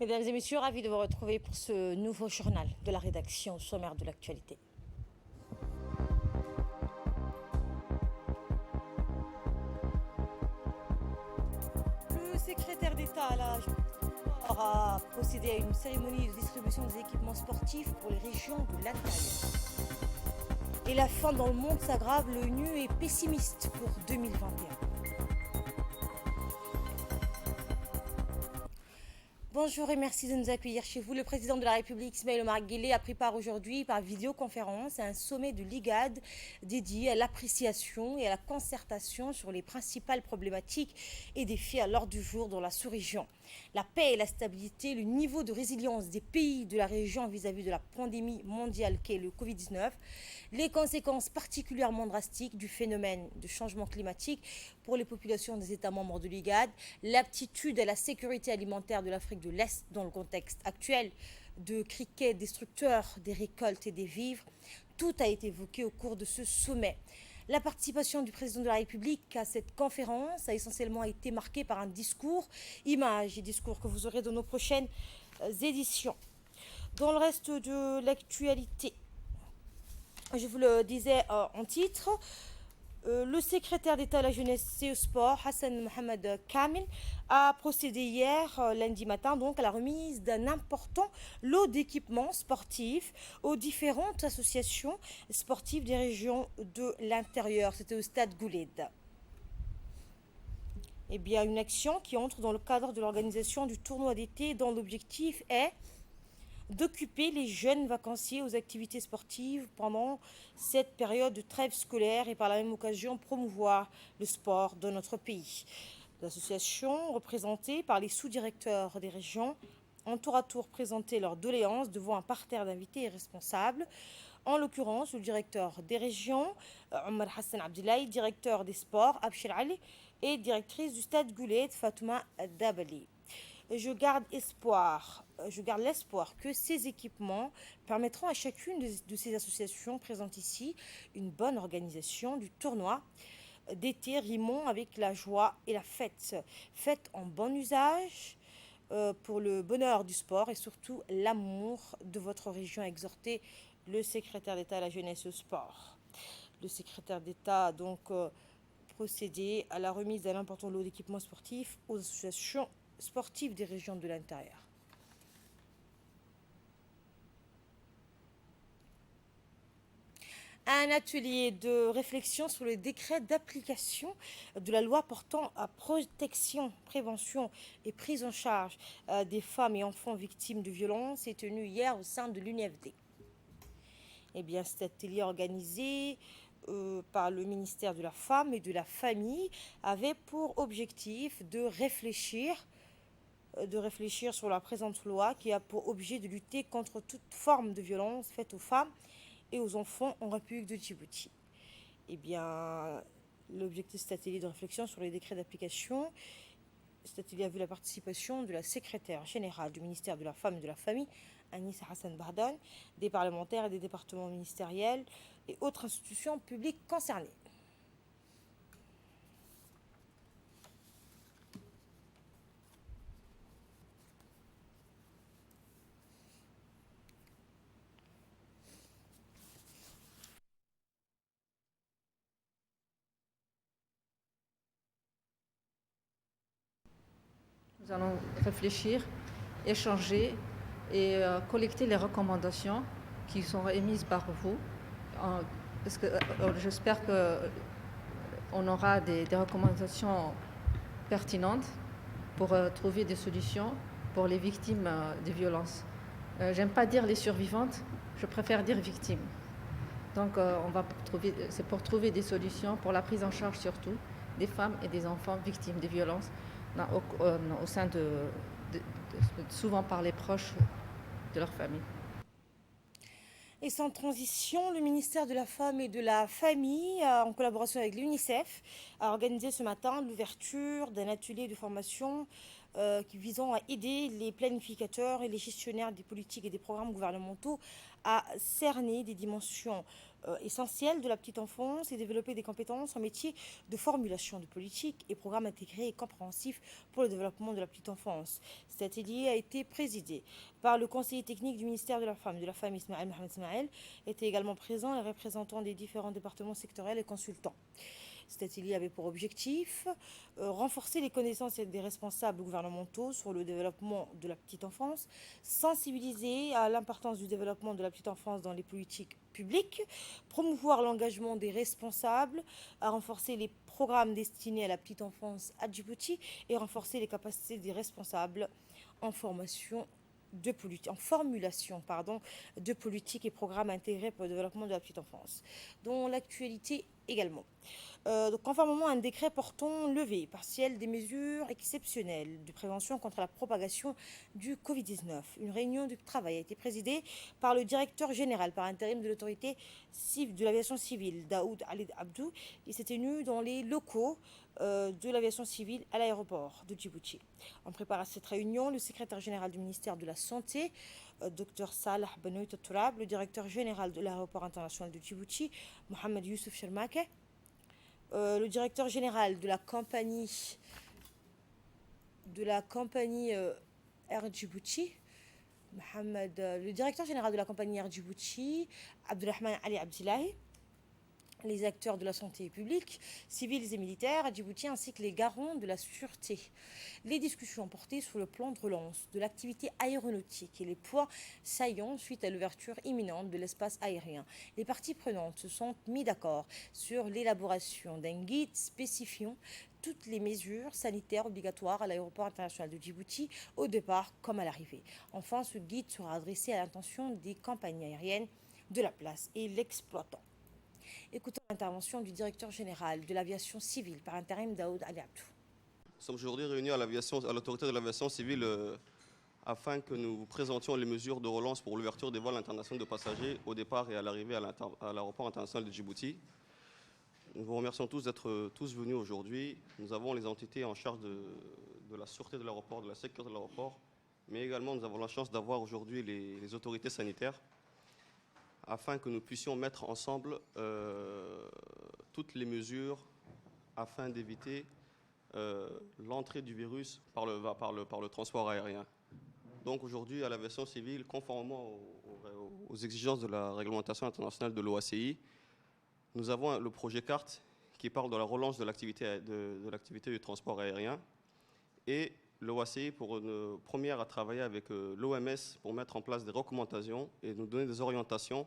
Mesdames et messieurs, ravi de vous retrouver pour ce nouveau journal de la rédaction sommaire de l'actualité. Le secrétaire d'État à la a procédé à une cérémonie de distribution des équipements sportifs pour les régions de l'intérieur. Et la faim dans le monde s'aggrave, l'ONU est pessimiste pour 2021. Bonjour et merci de nous accueillir chez vous. Le président de la République, Ismaïla Omar Guelleh, a pris part aujourd'hui par vidéoconférence à un sommet de l'IGAD dédié à l'appréciation et à la concertation sur les principales problématiques et défis à l'ordre du jour dans la sous-région. La paix et la stabilité, le niveau de résilience des pays de la région vis-à-vis de la pandémie mondiale qu'est le Covid-19, les conséquences particulièrement drastiques du phénomène de changement climatique pour les populations des États membres de l'IGAD, l'aptitude à la sécurité alimentaire de l'Afrique de l'Est dans le contexte actuel de criquets destructeurs des récoltes et des vivres, tout a été évoqué au cours de ce sommet. La participation du président de la République à cette conférence a essentiellement été marquée par un discours, images et discours que vous aurez dans nos prochaines éditions. Dans le reste de l'actualité, je vous le disais en titre, le secrétaire d'État à la jeunesse et au sport, Hassan Mohamed Kamel, a procédé hier, lundi matin, donc, à la remise d'un important lot d'équipements sportifs aux différentes associations sportives des régions de l'intérieur. C'était au stade Gouled. Eh bien, une action qui entre dans le cadre de l'organisation du tournoi d'été dont l'objectif est d'occuper les jeunes vacanciers aux activités sportives pendant cette période de trêve scolaire et par la même occasion promouvoir le sport dans notre pays. L'association, représentée par les sous-directeurs des régions, ont tour à tour présenté leurs doléances devant un parterre d'invités et responsables. En l'occurrence, le directeur des régions, Omar Hassan Abdoulaye, directeur des sports, Abshir Ali, et directrice du stade Gouled, Fatouma Dabali. Je garde l'espoir que ces équipements permettront à chacune de ces associations présentes ici une bonne organisation du tournoi d'été rimant avec la joie et la fête. Faites en bon usage pour le bonheur du sport et surtout l'amour de votre région, a exhorté le secrétaire d'État à la jeunesse et au sport. Le secrétaire d'État a donc procédé à la remise d'un important lot d'équipements sportifs aux associations sportives des régions de l'intérieur. Un atelier de réflexion sur le décret d'application de la loi portant à protection, prévention et prise en charge des femmes et enfants victimes de violences est tenu hier au sein de l'UNIFD. Eh bien, cet atelier organisé par le ministère de la Femme et de la Famille avait pour objectif de réfléchir sur la présente loi qui a pour objet de lutter contre toute forme de violence faite aux femmes et aux enfants en République de Djibouti. Eh bien, l'objectif de cet atelier de réflexion sur les décrets d'application, cet atelier a vu la participation de la secrétaire générale du ministère de la Femme et de la Famille, Anissa Hassan Bardan, des parlementaires et des départements ministériels et autres institutions publiques concernées. Nous allons réfléchir, échanger et collecter les recommandations qui sont émises par vous. Parce que j'espère qu'on aura des recommandations pertinentes pour trouver des solutions pour les victimes des violences. J'aime pas dire les survivantes, je préfère dire victimes. Donc c'est pour trouver des solutions pour la prise en charge surtout des femmes et des enfants victimes des violences au sein souvent par les proches de leur famille. Et sans transition, le ministère de la Femme et de la Famille, en collaboration avec l'UNICEF, a organisé ce matin l'ouverture d'un atelier de formation visant à aider les planificateurs et les gestionnaires des politiques et des programmes gouvernementaux à cerner des dimensions essentielles de la petite enfance et développer des compétences en métier de formulation de politique et programmes intégrés et compréhensifs pour le développement de la petite enfance. Cet atelier a été présidé par le conseiller technique du ministère de la Femme, Ismaël Mohamed Ismaël. Étaient également présents les représentants des différents départements sectoriels et consultants. Cet atelier avait pour objectif renforcer les connaissances des responsables gouvernementaux sur le développement de la petite enfance, sensibiliser à l'importance du développement de la petite enfance dans les politiques publiques, promouvoir l'engagement des responsables, à renforcer les programmes destinés à la petite enfance à Djibouti et renforcer les capacités des responsables en formulation de politique et programmes intégrés pour le développement de la petite enfance. Dans l'actualité également. Conformément à un décret portant levée partielle des mesures exceptionnelles de prévention contre la propagation du Covid-19, une réunion de travail a été présidée par le directeur général par intérim de l'autorité de l'aviation civile, Daoud Ali Abdou, qui s'est tenu dans les locaux de l'aviation civile à l'aéroport de Djibouti. En préparant cette réunion, le secrétaire général du ministère de la Santé, Dr Salah Benoît Tourab, le directeur général de l'aéroport international de Djibouti, Mohamed Youssouf Shermake, le directeur général de la compagnie Air Djibouti, le directeur général de la compagnie Air Djibouti, Abdulrahman Ali Abdillahi, les acteurs de la santé publique, civils et militaires à Djibouti, ainsi que les garants de la sûreté. Les discussions ont porté sur le plan de relance de l'activité aéronautique et les points saillants suite à l'ouverture imminente de l'espace aérien. Les parties prenantes se sont mis d'accord sur l'élaboration d'un guide spécifiant toutes les mesures sanitaires obligatoires à l'aéroport international de Djibouti, au départ comme à l'arrivée. Enfin, ce guide sera adressé à l'intention des compagnies aériennes de la place et l'exploitant. Écoutons l'intervention du directeur général de l'aviation civile par intérim, Daoud Ali Abdou. Nous sommes aujourd'hui réunis à l'autorité de l'aviation civile afin que nous vous présentions les mesures de relance pour l'ouverture des vols internationaux de passagers au départ et à l'arrivée à l'aéroport international de Djibouti. Nous vous remercions tous d'être tous venus aujourd'hui. Nous avons les entités en charge de la sûreté de l'aéroport, de la sécurité de l'aéroport, mais également nous avons la chance d'avoir aujourd'hui les autorités sanitaires afin que nous puissions mettre ensemble toutes les mesures afin d'éviter l'entrée du virus par le transport aérien. Donc aujourd'hui, à l'aviation civile, conformément aux exigences de la réglementation internationale de l'OACI, nous avons le projet CART qui parle de la relance de l'activité du transport aérien et l'OACI pour une première à travailler avec l'OMS pour mettre en place des recommandations et nous donner des orientations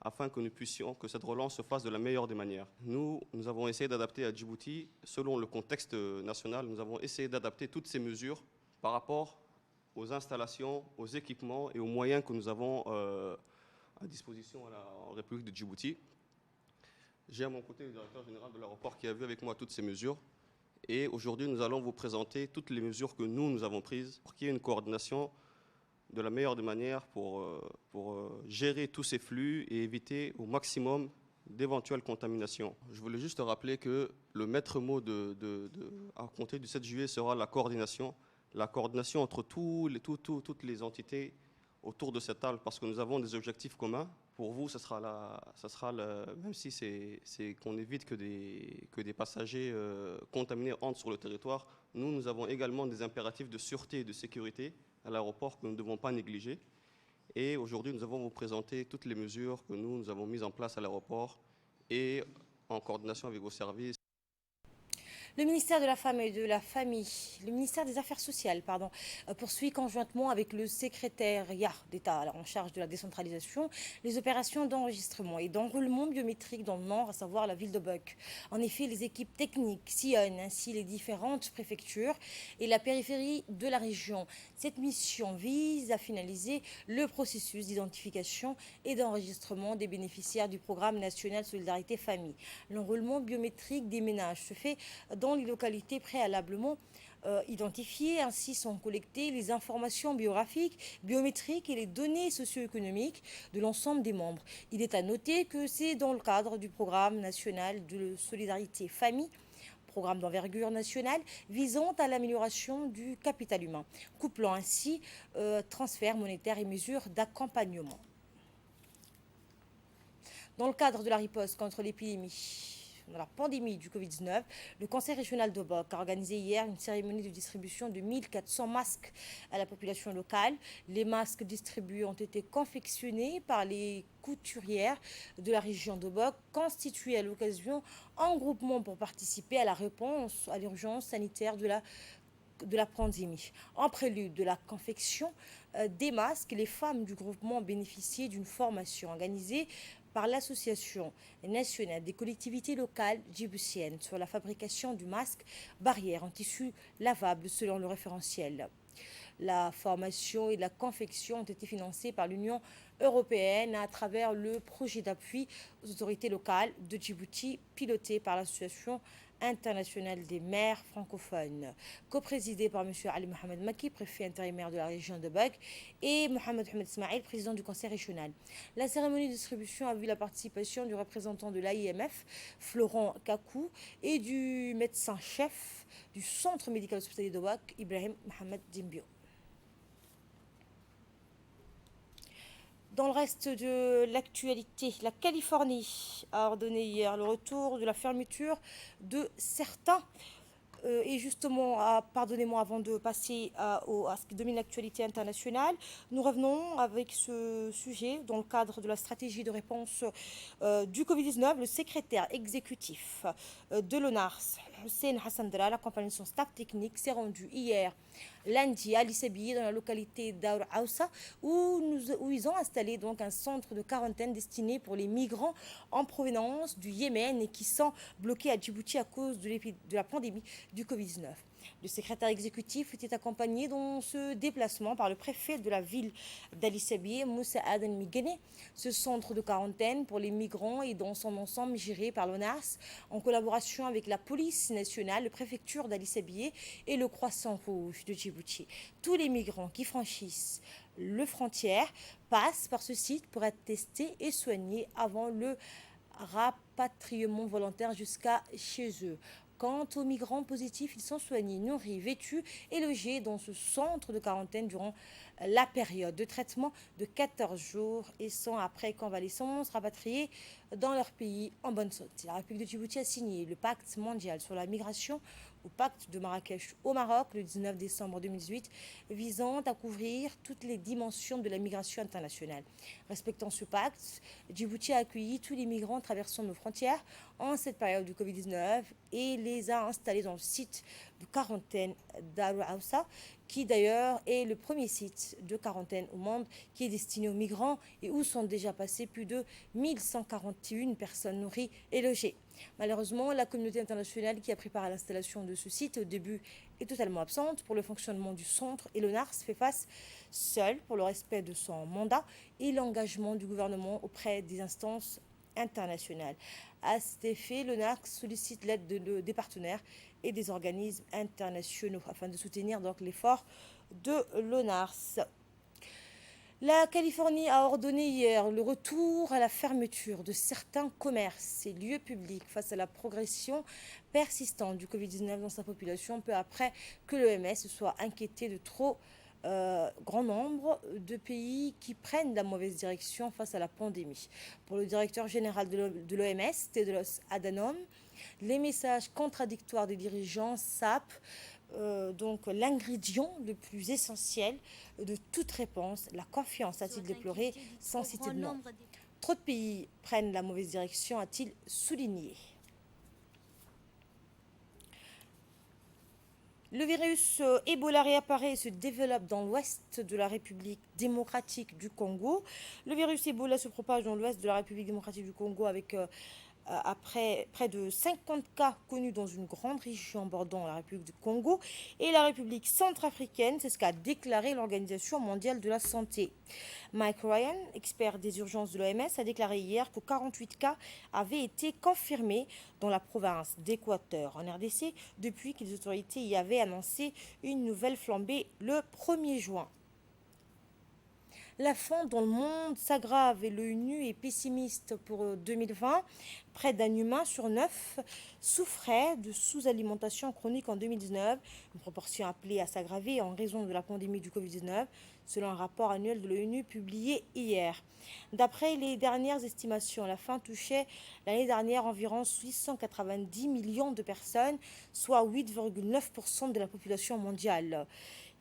afin que nous puissions, que cette relance se fasse de la meilleure des manières. Nous avons essayé d'adapter à Djibouti, selon le contexte national, nous avons essayé d'adapter toutes ces mesures par rapport aux installations, aux équipements et aux moyens que nous avons à disposition en République de Djibouti. J'ai à mon côté le directeur général de l'aéroport qui a vu avec moi toutes ces mesures. Et aujourd'hui, nous allons vous présenter toutes les mesures que nous avons prises pour qu'il y ait une coordination de la meilleure des manières pour gérer tous ces flux et éviter au maximum d'éventuelles contaminations. Je voulais juste rappeler que le maître mot à compter du 7 juillet sera la coordination entre toutes les entités autour de cette table parce que nous avons des objectifs communs. Pour vous, même si c'est qu'on évite que des passagers contaminés entrent sur le territoire, nous avons également des impératifs de sûreté et de sécurité à l'aéroport que nous ne devons pas négliger. Et aujourd'hui, nous avons vous présenter toutes les mesures que nous avons mises en place à l'aéroport et en coordination avec vos services. Le ministère de la Femme et de la Famille, le ministère des Affaires sociales, poursuit conjointement avec le secrétariat d'État en charge de la décentralisation les opérations d'enregistrement et d'enrôlement biométrique dans le Nord, à savoir la ville de Buck. En effet, les équipes techniques sillonnent ainsi les différentes préfectures et la périphérie de la région. Cette mission vise à finaliser le processus d'identification et d'enregistrement des bénéficiaires du programme national Solidarité Famille. L'enrôlement biométrique des ménages se fait dans les localités préalablement identifiées. Ainsi sont collectées les informations biographiques, biométriques et les données socio-économiques de l'ensemble des membres. Il est à noter que c'est dans le cadre du programme national de solidarité famille, programme d'envergure nationale visant à l'amélioration du capital humain, couplant ainsi transfert monétaire et mesures d'accompagnement. Dans le cadre de la riposte contre l'épidémie, dans la pandémie du Covid-19, le Conseil régional de Boc a organisé hier une cérémonie de distribution de 1400 masques à la population locale. Les masques distribués ont été confectionnés par les couturières de la région de Boc, constituées à l'occasion en groupement pour participer à la réponse à l'urgence sanitaire de la pandémie. En prélude de la confection des masques, les femmes du groupement bénéficiaient d'une formation organisée par l'Association nationale des collectivités locales djiboutiennes sur la fabrication du masque barrière en tissu lavable selon le référentiel. La formation et la confection ont été financées par l'Union européenne à travers le projet d'appui aux autorités locales de Djibouti piloté par l'Association internationale des maires francophones, coprésidé par M. Ali Mohamed Maki, préfet intérimaire de la région de Boc, et Mohamed Ahmed Ismail, président du conseil régional. La cérémonie de distribution a vu la participation du représentant de l'AIMF, Florent Kakou, et du médecin-chef du centre médical hospitalier de Boc, Ibrahim Mohamed Dimbio. Dans le reste de l'actualité, la Californie a ordonné hier le retour de la fermeture de certains. Et justement, pardonnez-moi, avant de passer à ce qui domine l'actualité internationale, nous revenons avec ce sujet dans le cadre de la stratégie de réponse du Covid-19. Le secrétaire exécutif de l'ONARS, Hussein Hassan Dral, accompagné de son staff technique, s'est rendu hier lundi à Lissabi, dans la localité d'Aour Aoussa, où ils ont installé donc un centre de quarantaine destiné pour les migrants en provenance du Yémen et qui sont bloqués à Djibouti à cause de la pandémie du Covid-19. Le secrétaire exécutif était accompagné dans ce déplacement par le préfet de la ville d'Ali Sabieh, Moussa Aden Migene. Ce centre de quarantaine pour les migrants est dans son ensemble géré par l'ONARS en collaboration avec la police nationale, le préfecture d'Ali Sabieh et le Croissant Rouge de Djibouti. Tous les migrants qui franchissent le frontière passent par ce site pour être testés et soignés avant le rapatriement volontaire jusqu'à chez eux. Quant aux migrants positifs, ils sont soignés, nourris, vêtus et logés dans ce centre de quarantaine durant la période de traitement de 14 jours et sont après convalescence rapatriés dans leur pays en bonne santé. La République de Djibouti a signé le pacte mondial sur la migration au pacte de Marrakech au Maroc le 19 décembre 2018 visant à couvrir toutes les dimensions de la migration internationale. Respectant ce pacte, Djibouti a accueilli tous les migrants traversant nos frontières en cette période du Covid-19 et les a installés dans le site de quarantaine d'Aour Aoussa, qui d'ailleurs est le premier site de quarantaine au monde qui est destiné aux migrants et où sont déjà passées plus de 1141 personnes nourries et logées. Malheureusement, la communauté internationale qui a pris part à l'installation de ce site au début est totalement absente pour le fonctionnement du centre et l'ONARS fait face seul pour le respect de son mandat et l'engagement du gouvernement auprès des instances internationales. À cet effet, l'ONARS sollicite l'aide des partenaires et des organismes internationaux afin de soutenir donc l'effort de l'ONARS. La Californie a ordonné hier le retour à la fermeture de certains commerces et lieux publics face à la progression persistante du Covid-19 dans sa population, peu après que l'OMS se soit inquiété de trop grand nombre de pays qui prennent la mauvaise direction face à la pandémie. Pour le directeur général de l'OMS, Tedros Adhanom, les messages contradictoires des dirigeants sapent donc l'ingrédient le plus essentiel de toute réponse, la confiance, a-t-il déploré sans citer de nom. Trop de pays prennent la mauvaise direction, a-t-il souligné. Le virus Ebola réapparaît et se développe dans l'ouest de la République démocratique du Congo. Le virus Ebola se propage dans l'ouest de la République démocratique du Congo avec après près de 50 cas connus dans une grande région bordant la République du Congo et la République centrafricaine, c'est ce qu'a déclaré l'Organisation mondiale de la santé. Mike Ryan, expert des urgences de l'OMS, a déclaré hier que 48 cas avaient été confirmés dans la province d'Équateur en RDC depuis que les autorités y avaient annoncé une nouvelle flambée le 1er juin. La faim dans le monde s'aggrave et l'ONU est pessimiste pour 2020. Près d'un humain sur 9 souffrait de sous-alimentation chronique en 2019, une proportion appelée à s'aggraver en raison de la pandémie du Covid-19. selon un rapport annuel de l'ONU publié hier. D'après les dernières estimations, la faim touchait l'année dernière environ 690 millions de personnes, soit 8,9% de la population mondiale.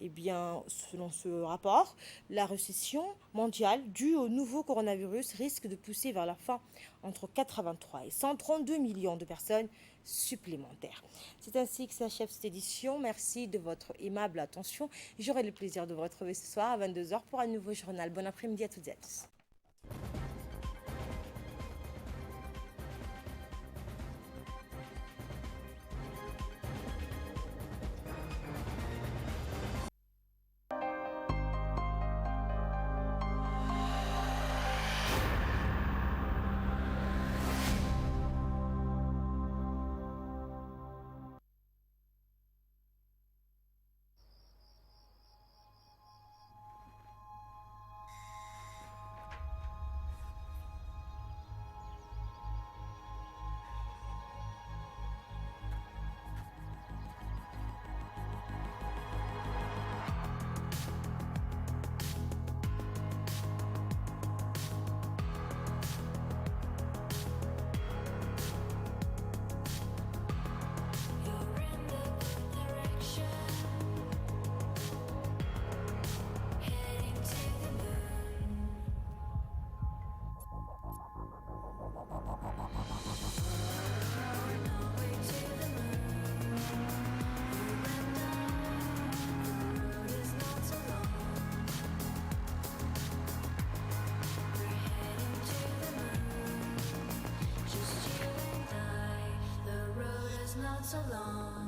Eh bien, selon ce rapport, la récession mondiale due au nouveau coronavirus risque de pousser vers la fin entre 83 et 132 millions de personnes supplémentaires. C'est ainsi que s'achève cette édition. Merci de votre aimable attention. J'aurai le plaisir de vous retrouver ce soir à 22 h pour un nouveau journal. Bon après-midi à toutes et à tous. So long.